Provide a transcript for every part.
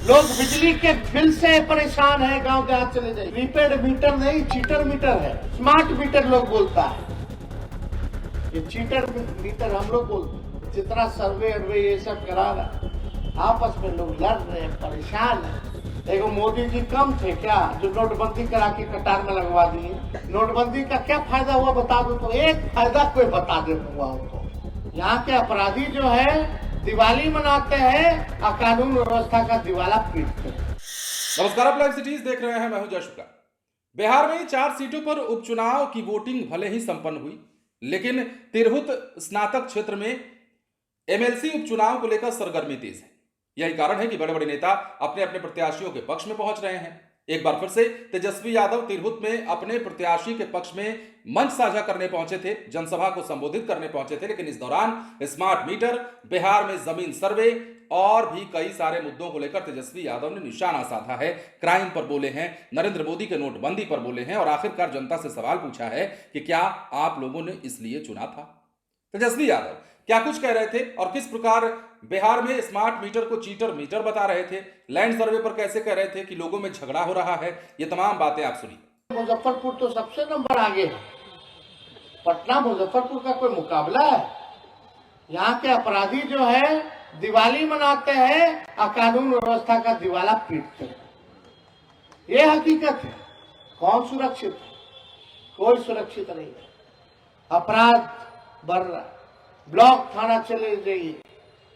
लोग बिजली के बिल से परेशान है। गांव देहात चले जाइए, प्रीपेड मीटर नहीं चीटर मीटर है। स्मार्ट मीटर लोग बोलता है, ये चीटर मीटर हम लोग बोलते हैं। जितना सर्वे अर्वे ये सब करा रहा, आपस में लोग लड़ रहे हैं, परेशान है। देखो मोदी जी कम थे क्या जो नोटबंदी करा के कतार में लगवा दिए? नोटबंदी का क्या फायदा हुआ बता दो तो, एक फायदा कोई बता दे हुआ हो तो। यहाँ के अपराधी जो है दिवाली मनाते हैं और कानून व्यवस्था का दिवाला पीटते हैं। नमस्कार, आप लाइव सिटीज देख रहे हैं, मैं हूं जय शुक्ला। बिहार में 4 सीटों पर उपचुनाव की वोटिंग भले ही संपन्न हुई, लेकिन तिरहुत स्नातक क्षेत्र में एमएलसी उपचुनाव को लेकर सरगर्मी तेज है। यही कारण है कि बड़े बड़े नेता अपने अपने प्रत्याशियों के पक्ष में पहुंच रहे हैं। एक बार फिर से तेजस्वी यादव तिरहुत में अपने प्रत्याशी के पक्ष में मंच साझा करने पहुंचे थे, जनसभा को संबोधित करने पहुंचे थे, लेकिन इस दौरान स्मार्ट मीटर, बिहार में जमीन सर्वे और भी कई सारे मुद्दों को लेकर तेजस्वी यादव ने निशाना साधा है। क्राइम पर बोले हैं, नरेंद्र मोदी के नोटबंदी पर बोले हैं और आखिरकार जनता से सवाल पूछा है कि क्या आप लोगों ने इसलिए चुना था। तेजस्वी यादव क्या कुछ कह रहे थे और किस प्रकार बिहार में स्मार्ट मीटर को चीटर मीटर बता रहे थे, लैंड सर्वे पर कैसे कह रहे थे कि लोगों में झगड़ा हो रहा है, ये तमाम बातें आप सुनिए। मुजफ्फरपुर तो सबसे नंबर आगे है, पटना मुजफ्फरपुर का कोई मुकाबला है? यहाँ के अपराधी जो है दिवाली मनाते हैं और कानून व्यवस्था का दिवाला पीटते हैं। ये हकीकत है। कौन सुरक्षित है? कोई सुरक्षित नहीं है। अपराध बढ़ रहा है। ब्लॉक थाना चले जाइए,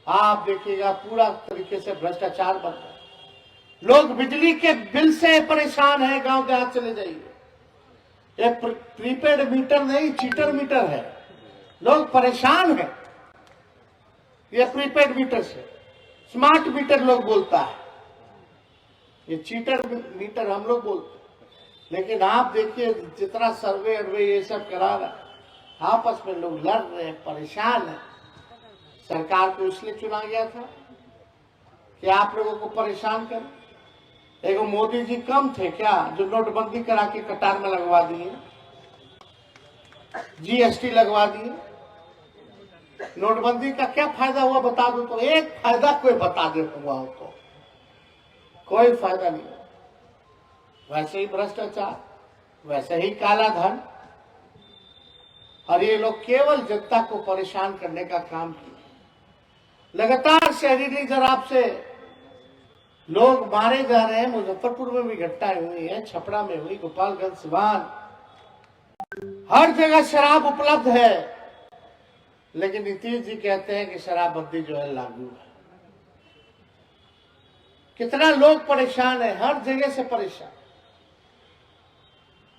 आप देखिएगा पूरा तरीके से भ्रष्टाचार बढ़ रहा है। लोग बिजली के बिल से परेशान है। गांव देहात चले जाइए, ये प्रीपेड मीटर नहीं चीटर मीटर है। लोग परेशान हैं ये प्रीपेड मीटर से। स्मार्ट मीटर लोग बोलता है, ये चीटर मीटर हम लोग बोलते हैं। लेकिन आप देखिए जितना सर्वे अर्वे ये सब करा रहा, आपस में लोग लड़ रहे हैं, परेशान है। सरकार को इसलिए चुना गया था कि आप लोगों को परेशान कर। देखो मोदी जी कम थे क्या जो नोटबंदी करा के कतार में लगवा दिए, जीएसटी लगवा दिए? नोटबंदी का क्या फायदा हुआ बता दो तो, एक फायदा कोई बता दे हुआ हो तो। कोई फायदा नहीं। वैसे ही भ्रष्टाचार, वैसे ही काला धन, और ये लोग केवल जनता को परेशान करने का काम किया। लगातार शहरीली जराब से लोग मारे जा रहे हैं। मुजफ्फरपुर में भी घटनाएं हुई है, छपरा में हुई, गोपालगंज, सिवान, हर जगह शराब उपलब्ध है। लेकिन नीतीश जी कहते हैं कि शराबबंदी जो है लागू है। कितना लोग परेशान है, हर जगह से परेशान।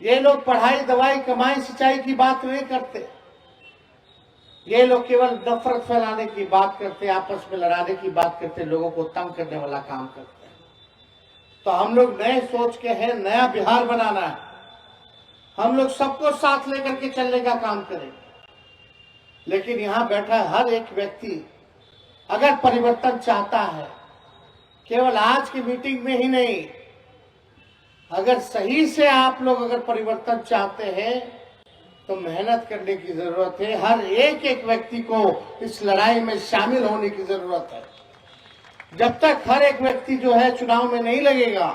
ये लोग पढ़ाई, दवाई, कमाई, सिंचाई की बात नहीं करते। ये लोग केवल नफरत फैलाने की बात करते, आपस में लड़ाने की बात करते, लोगों को तंग करने वाला काम करते हैं। तो हम लोग नए सोच के हैं, नया बिहार बनाना है। हम लोग सबको साथ लेकर के चलने का काम करेंगे। लेकिन यहां बैठा हर एक व्यक्ति अगर परिवर्तन चाहता है, केवल आज की मीटिंग में ही नहीं, अगर सही से आप लोग अगर परिवर्तन चाहते हैं तो मेहनत करने की जरूरत है। हर एक एक व्यक्ति को इस लड़ाई में शामिल होने की जरूरत है। जब तक हर एक व्यक्ति जो है चुनाव में नहीं लगेगा,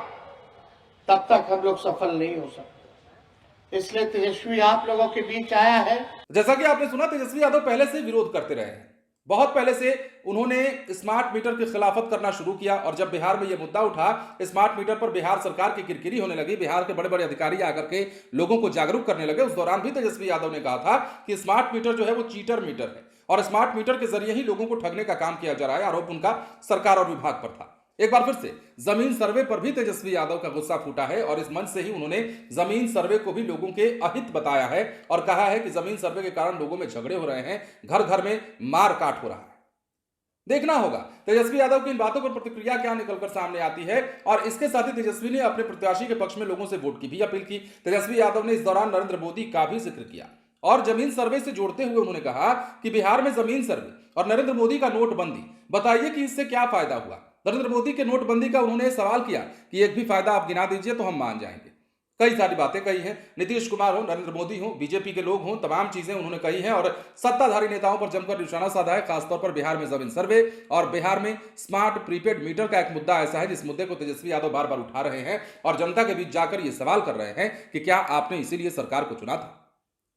तब तक हम लोग सफल नहीं हो सकते। इसलिए तेजस्वी आप लोगों के बीच आया है। जैसा कि आपने सुना, तेजस्वी यादव पहले से विरोध करते रहे हैं। बहुत पहले से उन्होंने स्मार्ट मीटर की खिलाफत करना शुरू किया और जब बिहार में यह मुद्दा उठा, स्मार्ट मीटर पर बिहार सरकार की किरकिरी होने लगी, बिहार के बड़े बड़े अधिकारी आकर के लोगों को जागरूक करने लगे, उस दौरान भी तेजस्वी यादव ने कहा था कि स्मार्ट मीटर जो है वो चीटर मीटर है और स्मार्ट मीटर के जरिए ही लोगों को ठगने का काम किया जा रहा है। आरोप उनका सरकार और विभाग पर था। एक बार फिर से जमीन सर्वे पर भी तेजस्वी यादव का गुस्सा फूटा है और इस मंच से ही उन्होंने जमीन सर्वे को भी लोगों के अहित बताया है और कहा है कि जमीन सर्वे के कारण लोगों में झगड़े हो रहे हैं, घर घर में मार काट हो रहा है। देखना होगा तेजस्वी यादव की इन बातों पर प्रतिक्रिया क्या निकलकर सामने आती है। और इसके साथ ही तेजस्वी ने अपने प्रत्याशी के पक्ष में लोगों से वोट की भी अपील की। तेजस्वी यादव ने इस दौरान नरेंद्र मोदी का भी जिक्र किया और जमीन सर्वे से जोड़ते हुए उन्होंने कहा कि बिहार में जमीन सर्वे और नरेंद्र मोदी का नोटबंदी, बताइए कि इससे क्या फायदा हुआ। नरेंद्र मोदी के नोटबंदी का उन्होंने सवाल किया कि एक भी फायदा आप गिना दीजिए तो हम मान जाएंगे। कई सारी बातें कही हैं। नीतीश कुमार हो, नरेंद्र मोदी हो, बीजेपी के लोग हों, तमाम चीजें उन्होंने कही हैं और सत्ताधारी नेताओं पर जमकर निशाना साधा है। खासतौर पर बिहार में जमीन सर्वे और बिहार में स्मार्ट प्रीपेड मीटर का एक मुद्दा ऐसा है जिस मुद्दे को तेजस्वी यादव बार बार उठा रहे हैं और जनता के बीच जाकर ये सवाल कर रहे हैं कि क्या आपने इसीलिए सरकार को चुना था।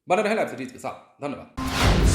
बने रहें लाइव सिटीज के साथ। धन्यवाद।